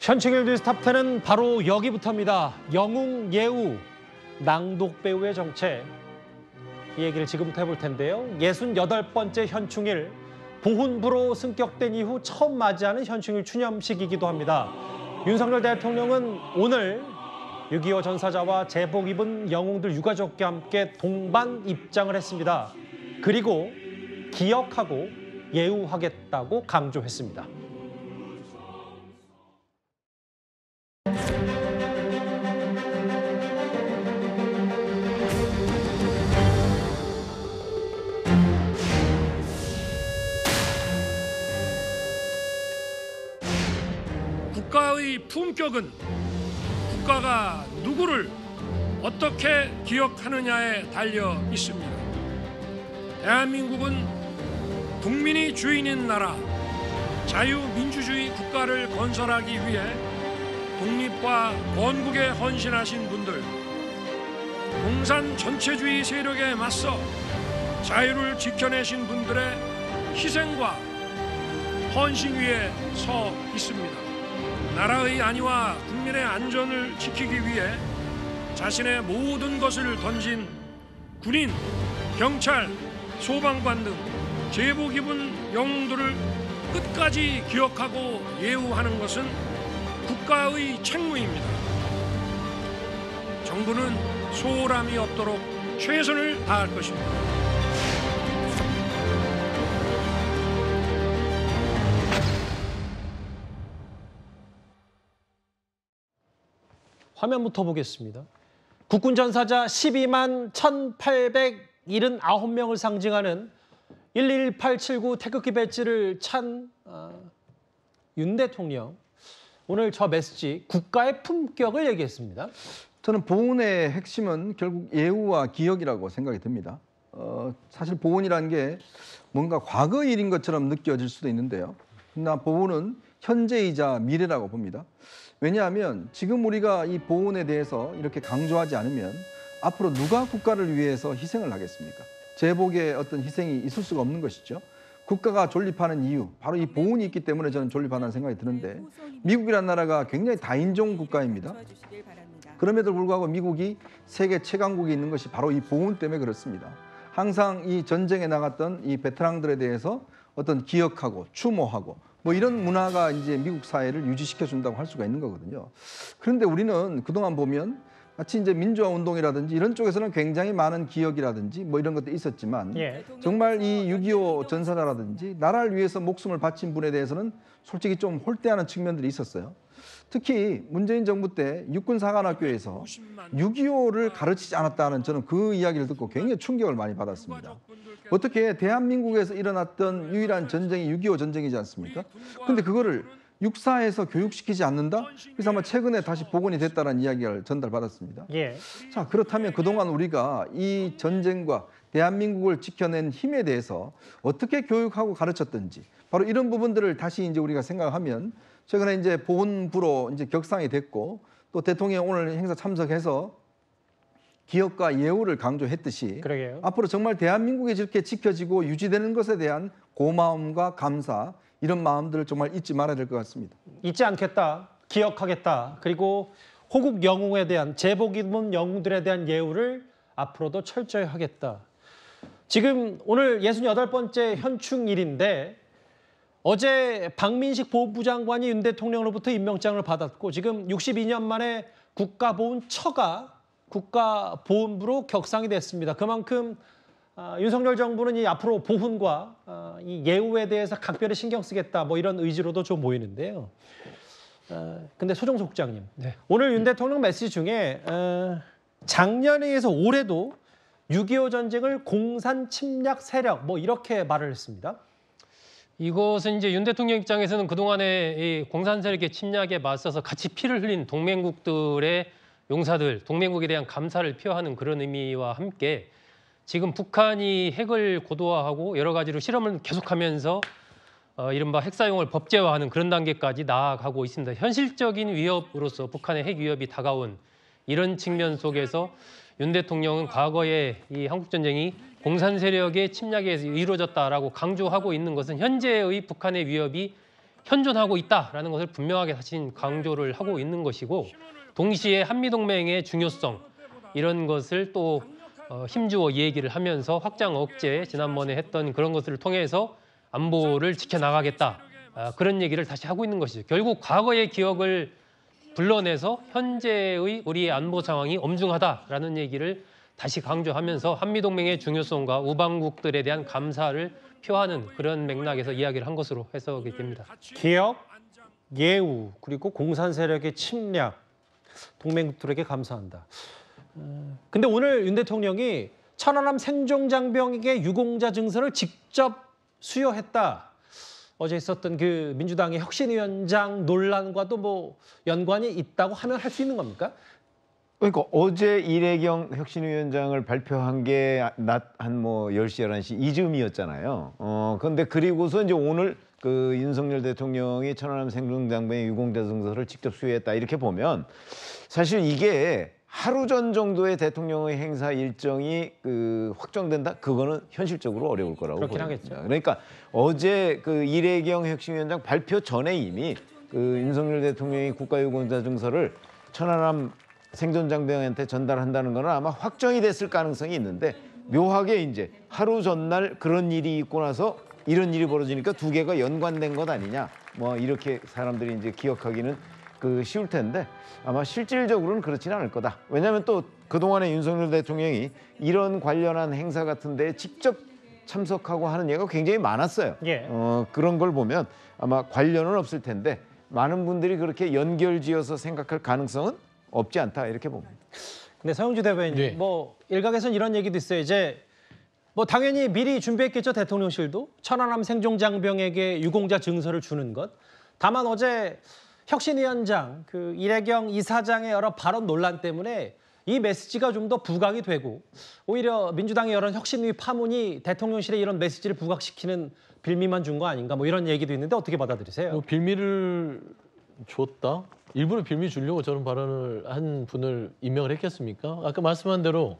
현충일 뉴스탑10은 바로 여기부터입니다. 영웅 예우, 낭독 배우의 정체. 이 얘기를 지금부터 해볼 텐데요. 68번째 현충일, 보훈부로 승격된 이후 처음 맞이하는 현충일 추념식이기도 합니다. 윤석열 대통령은 오늘 6.25 전사자와 제복 입은 영웅들 유가족과 함께 동반 입장을 했습니다. 그리고 기억하고 예우하겠다고 강조했습니다. 국가의 품격은 국가가 누구를 어떻게 기억하느냐에 달려 있습니다. 대한민국은 국민이 주인인 나라, 자유민주주의 국가를 건설하기 위해 독립과 건국에 헌신하신 분들, 공산 전체주의 세력에 맞서 자유를 지켜내신 분들의 희생과 헌신 위에 서 있습니다. 나라의 안위와 국민의 안전을 지키기 위해 자신의 모든 것을 던진 군인, 경찰, 소방관 등 제복 입은 영웅들을 끝까지 기억하고 예우하는 것은 국가의 책무입니다. 정부는 소홀함이 없도록 최선을 다할 것입니다. 화면부터 보겠습니다. 국군 전사자 12만 1,879명을 상징하는 11879 태극기 배지를 찬 윤 대통령. 오늘 저 메시지, 국가의 품격을 얘기했습니다. 저는 보훈의 핵심은 결국 예우와 기억이라고 생각이 듭니다. 사실 보훈이라는 게 뭔가 과거 일인 것처럼 느껴질 수도 있는데요. 그러나 보훈은 현재이자 미래라고 봅니다. 왜냐하면 지금 우리가 이 보훈에 대해서 이렇게 강조하지 않으면 앞으로 누가 국가를 위해서 희생을 하겠습니까? 제복의 어떤 희생이 있을 수가 없는 것이죠. 국가가 존립하는 이유, 바로 이 보훈이 있기 때문에 저는 존립한다는 생각이 드는데, 미국이라는 나라가 굉장히 다인종 국가입니다. 그럼에도 불구하고 미국이 세계 최강국이 있는 것이 바로 이 보훈 때문에 그렇습니다. 항상 이 전쟁에 나갔던 이 베테랑들에 대해서 어떤 기억하고 추모하고 뭐 이런 문화가 이제 미국 사회를 유지시켜 준다고 할 수가 있는 거거든요. 그런데 우리는 그동안 보면 마치 이제 민주화 운동이라든지 이런 쪽에서는 굉장히 많은 기억이라든지 뭐 이런 것도 있었지만 정말 이 6.25 전사자라든지 나라를 위해서 목숨을 바친 분에 대해서는 솔직히 좀 홀대하는 측면들이 있었어요. 특히 문재인 정부 때 육군사관학교에서 6.25를 가르치지 않았다는 저는 그 이야기를 듣고 굉장히 충격을 많이 받았습니다. 어떻게 대한민국에서 일어났던 유일한 전쟁이 6.25 전쟁이지 않습니까? 근데 그거를 육사에서 교육시키지 않는다? 그래서 아마 최근에 다시 복원이 됐다는 이야기를 전달받았습니다. 자, 그렇다면 그동안 우리가 이 전쟁과 대한민국을 지켜낸 힘에 대해서 어떻게 교육하고 가르쳤던지 바로 이런 부분들을 다시 이제 우리가 생각하면 최근에 이제 보훈부로 이제 격상이 됐고 또 대통령이 오늘 행사 참석해서 기억과 예우를 강조했듯이 그러게요. 앞으로 정말 대한민국이 이렇게 지켜지고 유지되는 것에 대한 고마움과 감사 이런 마음들을 정말 잊지 말아야 될 것 같습니다. 잊지 않겠다, 기억하겠다. 그리고 호국 영웅에 대한, 제복 입은 영웅들에 대한 예우를 앞으로도 철저히 하겠다. 지금 오늘 68번째 현충일인데 어제 박민식 보훈부 장관이 윤 대통령으로부터 임명장을 받았고 지금 62년 만에 국가보훈처가 국가보훈부로 격상이 됐습니다. 그만큼 윤석열 정부는 이 앞으로 보훈과 이 예우에 대해서 각별히 신경 쓰겠다 뭐 이런 의지로도 좀 보이는데요. 근데 소정석 국장님, 오늘 윤 대통령 메시지 중에 작년에 의해서 올해도 6.25 전쟁을 공산 침략 세력 뭐 이렇게 말을 했습니다. 이것은 이제 윤 대통령 입장에서는 그동안에 이 공산 세력의 침략에 맞서서 같이 피를 흘린 동맹국들의 용사들, 동맹국에 대한 감사를 표하는 그런 의미와 함께 지금 북한이 핵을 고도화하고 여러 가지로 실험을 계속하면서 이른바 핵 사용을 법제화하는 그런 단계까지 나아가고 있습니다. 현실적인 위협으로서 북한의 핵 위협이 다가온 이런 측면 속에서 윤 대통령은 과거에 이 한국전쟁이 공산 세력의 침략에 의해서 이루어졌다라고 강조하고 있는 것은 현재의 북한의 위협이 현존하고 있다라는 것을 분명하게 다시 강조를 하고 있는 것이고 동시에 한미동맹의 중요성 이런 것을 또 힘주어 얘기를 하면서 확장 억제 지난번에 했던 그런 것을 통해서 안보를 지켜나가겠다 그런 얘기를 다시 하고 있는 것이죠. 결국 과거의 기억을 불러내서 현재의 우리의 안보 상황이 엄중하다라는 얘기를 다시 강조하면서 한미동맹의 중요성과 우방국들에 대한 감사를 표하는 그런 맥락에서 이야기를 한 것으로 해석이 됩니다. 기억, 예우, 그리고 공산 세력의 침략, 동맹국들에게 감사한다. 근데 오늘 윤 대통령이 천안함 생존장병에게 유공자 증서를 직접 수여했다. 어제 있었던 그 민주당의 혁신위원장 논란과도 뭐 연관이 있다고 하면 할 수 있는 겁니까? 그러니까 어제 이래경 혁신위원장을 발표한 게 낮 한 뭐 10시, 11시 이즈음이었잖아요. 그런데 그리고서 이제 오늘 그 윤석열 대통령이 천안함 생존장병의 유공자 증서를 직접 수여했다 이렇게 보면 사실 이게 하루 전 정도의 대통령의 행사 일정이 확정된다? 그거는 현실적으로 어려울 거라고 그렇긴 보입니다. 하겠죠. 그러니까 어제 그 이래경 혁신위원장 발표 전에 이미 그 윤석열 대통령이 국가유공자 증서를 천안함 생존장병한테 전달한다는 거는 아마 확정이 됐을 가능성이 있는데 묘하게 이제 하루 전날 그런 일이 있고 나서 이런 일이 벌어지니까 두 개가 연관된 것 아니냐 뭐 이렇게 사람들이 이제 기억하기는 쉬울 텐데 아마 실질적으로는 그렇지는 않을 거다. 왜냐하면 또 그동안에 윤석열 대통령이 이런 관련한 행사 같은 데에 직접 참석하고 하는 예가 굉장히 많았어요. 예. 그런 걸 보면 아마 관련은 없을 텐데 많은 분들이 그렇게 연결지어서 생각할 가능성은 없지 않다 이렇게 봅니다. 근데 서영주 대변인, 네. 뭐 일각에서는 이런 얘기도 있어요. 이제 뭐 당연히 미리 준비했겠죠, 대통령실도. 천안함 생존장병에게 유공자 증서를 주는 것. 다만 어제 혁신위원장, 그 이래경 이사장의 여러 발언 논란 때문에 이 메시지가 좀 더 부각이 되고 오히려 민주당의 여러 혁신위 파문이 대통령실에 이런 메시지를 부각시키는 빌미만 준 거 아닌가 뭐 이런 얘기도 있는데 어떻게 받아들이세요? 뭐 빌미를 줬다? 일부러 빌미 주려고 저런 발언을 한 분을 임명을 했겠습니까? 아까 말씀한 대로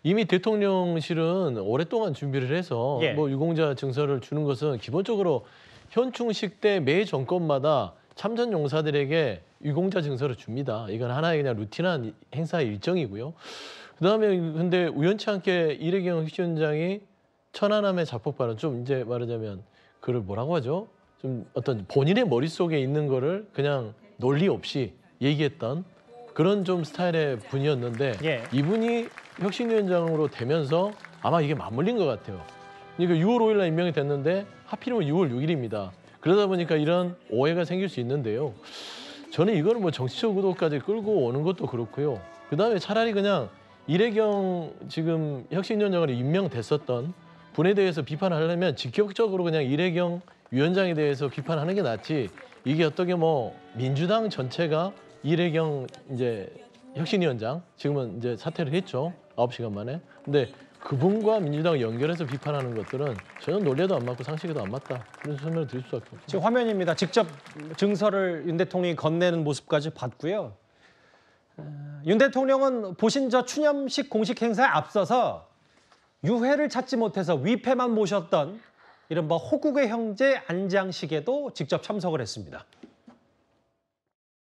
이미 대통령실은 오랫동안 준비를 해서 예. 뭐 유공자 증서를 주는 것은 기본적으로 현충식 때 매 정권마다 참전 용사들에게 유공자 증서를 줍니다. 이건 하나의 그냥 루틴한 행사 일정이고요. 그다음에 근데 우연치 않게 이래경 혁신위원장이 천안함의 자폭 발언 좀 이제 말하자면 그를 뭐라고 하죠? 좀 어떤 본인의 머릿속에 있는 거를 그냥 논리 없이 얘기했던 그런 좀 스타일의 분이었는데 예. 이분이 혁신위원장으로 되면서 아마 이게 맞물린 것 같아요. 그러니까 6월 5일 날 임명이 됐는데 하필이면 6월 6일입니다. 그러다 보니까 이런 오해가 생길 수 있는데요. 저는 이거를 뭐 정치적 의도까지 끌고 오는 것도 그렇고요. 그다음에 차라리 그냥 이래경 지금 혁신위원장으로 임명됐었던 분에 대해서 비판하려면 직격적으로 그냥 이래경 위원장에 대해서 비판하는 게 낫지. 이게 어떻게 뭐 민주당 전체가 이래경 이제 혁신위원장 지금은 이제 사퇴를 했죠. 9시간 만에. 근데 그분과 민주당을 연결해서 비판하는 것들은 전혀 논리에도 안 맞고 상식에도 안 맞다. 그런 설명을 드릴 수밖에 없습니다. 지금 화면입니다. 직접 증서를 윤 대통령이 건네는 모습까지 봤고요. 윤 대통령은 보신저 추념식 공식 행사에 앞서서 유해를 찾지 못해서 위패만 모셨던 이른바 호국의 형제 안장식에도 직접 참석을 했습니다.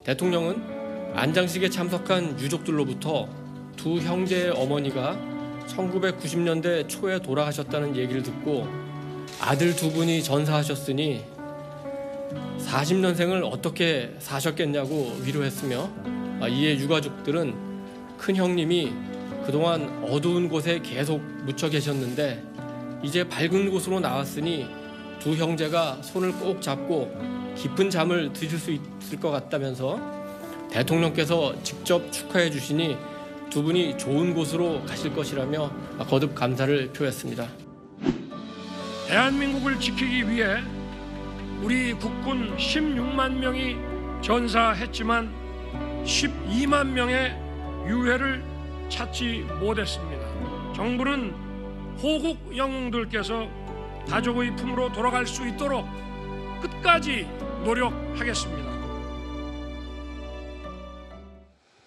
대통령은 안장식에 참석한 유족들로부터 두 형제의 어머니가 1990년대 초에 돌아가셨다는 얘기를 듣고 아들 두 분이 전사하셨으니 40년생을 어떻게 사셨겠냐고 위로했으며 이에 유가족들은 큰 형님이 그동안 어두운 곳에 계속 묻혀 계셨는데 이제 밝은 곳으로 나왔으니 두 형제가 손을 꼭 잡고 깊은 잠을 드실 수 있을 것 같다면서 대통령께서 직접 축하해 주시니 두 분이 좋은 곳으로 가실 것이라며 거듭 감사를 표했습니다. 대한민국을 지키기 위해 우리 국군 16만 명이 전사했지만 12만 명의 유해를 찾지 못했습니다. 정부는 호국 영웅들께서 가족의 품으로 돌아갈 수 있도록 끝까지 노력하겠습니다.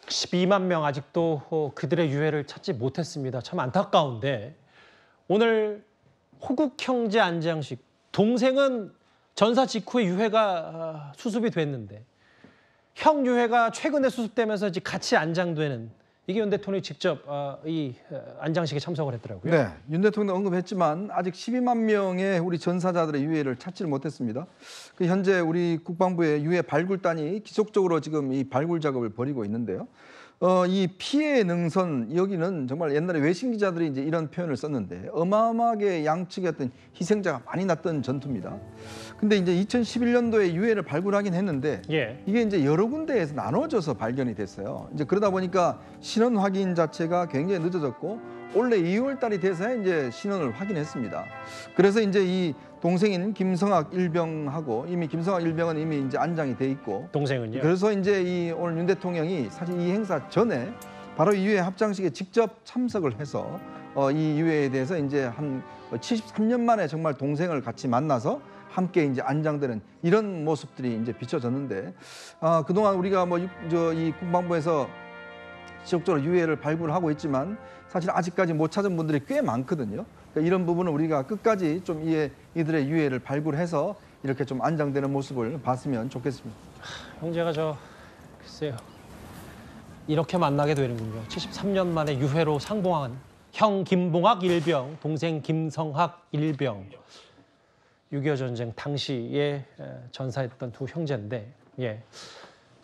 12만 명 아직도 그들의 유해를 찾지 못했습니다. 참 안타까운데 오늘 호국 형제 안장식, 동생은 전사 직후에 유해가 수습이 됐는데 형 유해가 최근에 수습되면서 이제 같이 안장되는 이게 윤 대통령이 직접 이 안장식에 참석을 했더라고요. 네, 윤 대통령 언급했지만 아직 12만 명의 우리 전사자들의 유해를 찾지를 못했습니다. 현재 우리 국방부의 유해 발굴단이 기속적으로 지금 이 발굴 작업을 벌이고 있는데요. 이 피해 능선 여기는 정말 옛날에 외신 기자들이 이제 이런 표현을 썼는데 어마어마하게 양측의 어떤 희생자가 많이 났던 전투입니다. 근데 이제 2011년도에 유해를 발굴하긴 했는데 예. 이게 이제 여러 군데에서 나눠져서 발견이 됐어요. 이제 그러다 보니까 신원 확인 자체가 굉장히 늦어졌고 올해 2월 달이 돼서야 이제 신원을 확인했습니다. 그래서 이제 이 동생인 김성학 일병하고 이미 김성학 일병은 이미 이제 안장이 돼 있고 동생은요? 그래서 이제 이 오늘 윤 대통령이 사실 이 행사 전에 바로 이 유해 합장식에 직접 참석을 해서 이 유해에 대해서 이제 한 73년 만에 정말 동생을 같이 만나서 함께 이제 안장되는 이런 모습들이 이제 비춰졌는데 그동안 우리가 뭐 이 국방부에서 지속적으로 유해를 발굴하고 있지만 사실 아직까지 못 찾은 분들이 꽤 많거든요. 그러니까 이런 부분은 우리가 끝까지 좀 이들의 유해를 발굴해서 이렇게 좀 안장되는 모습을 봤으면 좋겠습니다. 형제가 글쎄요. 이렇게 만나게 되는군요. 73년 만에 유해로 상봉한 형 김봉학 일병, 동생 김성학 일병. 6.25 전쟁 당시에 전사했던 두 형제인데 예.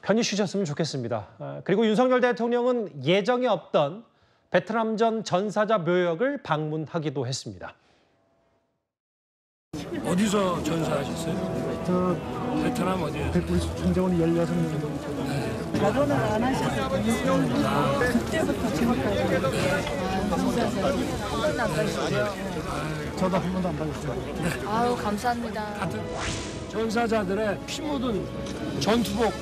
편히 쉬셨으면 좋겠습니다. 그리고 윤석열 대통령은 예정에 없던 베트남전 전사자 묘역을 방문하기도 했습니다. 어디서 전사하셨어요? 저 베트남 어디에? 우리 중대원이 16명. 결혼을 안 하셨거든요. 그때부터 지금까지 한 번도 안 받으시죠? 저도 한 번도 안 받았습니다. 아유 감사합니다. 같은 전사자들의 피 묻은 전투복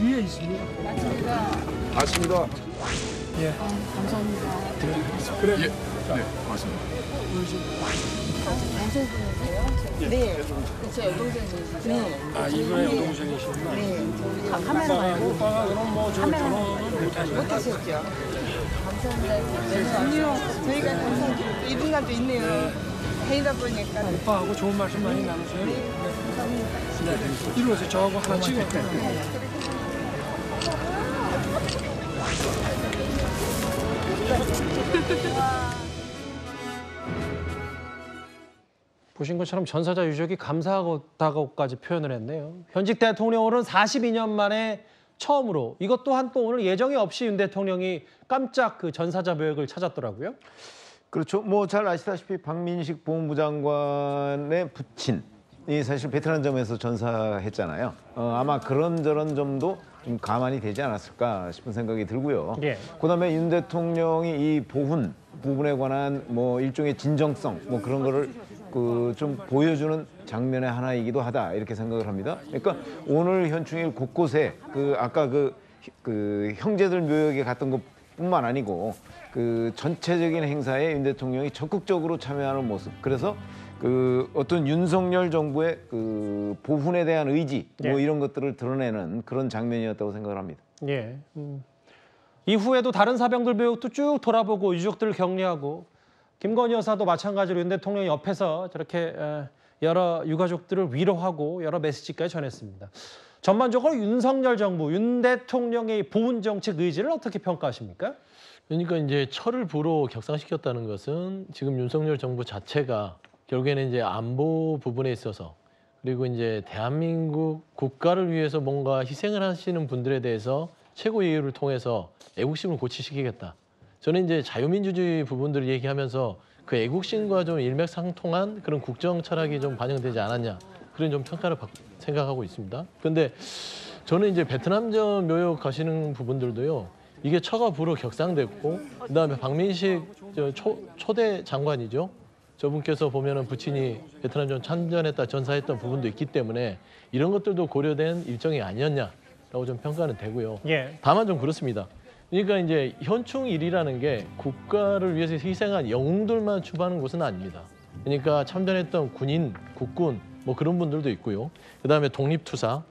위에 있습니다. 맞습니까? 맞습니다. 예. 감사합니다. 그래. 예. 네, 맞습니다. 동생분이세요? 네. 그쵸, 여동생이시죠? 네. 아, 이번에 여동생이시구나. 네. 카메라 말고. 오빠가 그럼 뭐 저 결혼을 못하시고. 못하셨죠? 감사합니다. 아니요. 저희가 항상 이분간도 있네요. 다니다 보니까. 오빠하고 좋은 말씀 많이 나누세요. 네. 네. 이리 오세요. 저하고 하나 찍을게요. 보신 것처럼 전사자 유족이 감사하다고까지 표현을 했네요. 현직 대통령으로는 42년 만에 처음으로 이것 또한 또 오늘 예정이 없이 윤 대통령이 깜짝 그 전사자 묘역을 찾았더라고요. 그렇죠. 뭐 잘 아시다시피 박민식 보훈부 장관의 부친이 사실 베트남전에서 전사했잖아요. 아마 그런저런 점도 좀 가만히 되지 않았을까 싶은 생각이 들고요. 예. 그다음에 윤 대통령이 이 보훈 부분에 관한 뭐 일종의 진정성 뭐 그런 거를 좀 보여주는 장면의 하나이기도 하다 이렇게 생각을 합니다. 그러니까 오늘 현충일 곳곳에 아까 그 형제들 묘역에 갔던 것뿐만 아니고 그 전체적인 행사에 윤 대통령이 적극적으로 참여하는 모습. 그래서 어떤 윤석열 정부의 보훈에 대한 의지 뭐 이런 것들을 드러내는 그런 장면이었다고 생각을 합니다. 예. 이후에도 다른 사병들 묘역도 쭉 돌아보고 유족들을 격려하고 김건희 여사도 마찬가지로 윤 대통령이 옆에서 저렇게 여러 유가족들을 위로하고 여러 메시지까지 전했습니다. 전반적으로 윤석열 정부, 윤 대통령의 보훈 정책 의지를 어떻게 평가하십니까? 그러니까 이제 철을 부로 격상시켰다는 것은 지금 윤석열 정부 자체가 결국에는 이제 안보 부분에 있어서 그리고 이제 대한민국 국가를 위해서 뭔가 희생을 하시는 분들에 대해서 최고 예의를 통해서 애국심을 고취시키겠다. 저는 이제 자유민주주의 부분들을 얘기하면서 그 애국심과 좀 일맥상통한 그런 국정 철학이 좀 반영되지 않았냐 그런 좀 평가를 생각하고 있습니다. 그런데 저는 이제 베트남전 묘역 가시는 부분들도요. 이게 처가 부로 격상됐고 그다음에 박민식 초대 장관이죠. 저분께서 보면은 부친이 베트남전 참전했다 전사했던 부분도 있기 때문에 이런 것들도 고려된 일정이 아니었냐라고 좀 평가는 되고요. 예. 다만 좀 그렇습니다. 그러니까 이제 현충일이라는 게 국가를 위해서 희생한 영웅들만 추모하는 곳은 아닙니다. 그러니까 참전했던 군인, 국군 뭐 그런 분들도 있고요. 그다음에 독립투사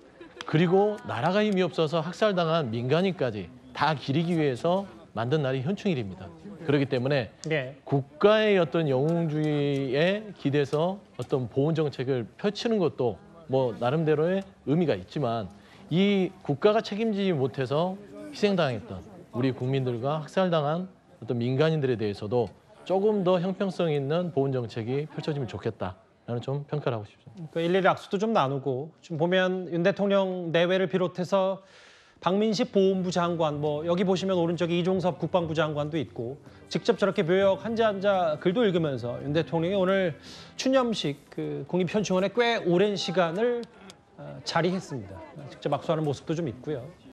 그리고 나라가 힘이 없어서 학살당한 민간인까지 다 기리기 위해서 만든 날이 현충일입니다. 그렇기 때문에 네. 국가의 어떤 영웅주의에 기대서 어떤 보훈 정책을 펼치는 것도 뭐 나름대로의 의미가 있지만 이 국가가 책임지지 못해서 희생당했던 우리 국민들과 학살당한 어떤 민간인들에 대해서도 조금 더 형평성 있는 보훈 정책이 펼쳐지면 좋겠다라는 좀 평가를 하고 싶습니다. 그 일일이 악수도 좀 나누고 좀 보면 윤 대통령 내외를 비롯해서 박민식 보훈부 장관, 뭐 여기 보시면 오른쪽에 이종섭 국방부 장관도 있고 직접 저렇게 묘역 한자 글도 읽으면서 윤 대통령이 오늘 추념식 그 국립현충원에 꽤 오랜 시간을 자리했습니다. 직접 악수하는 모습도 좀 있고요.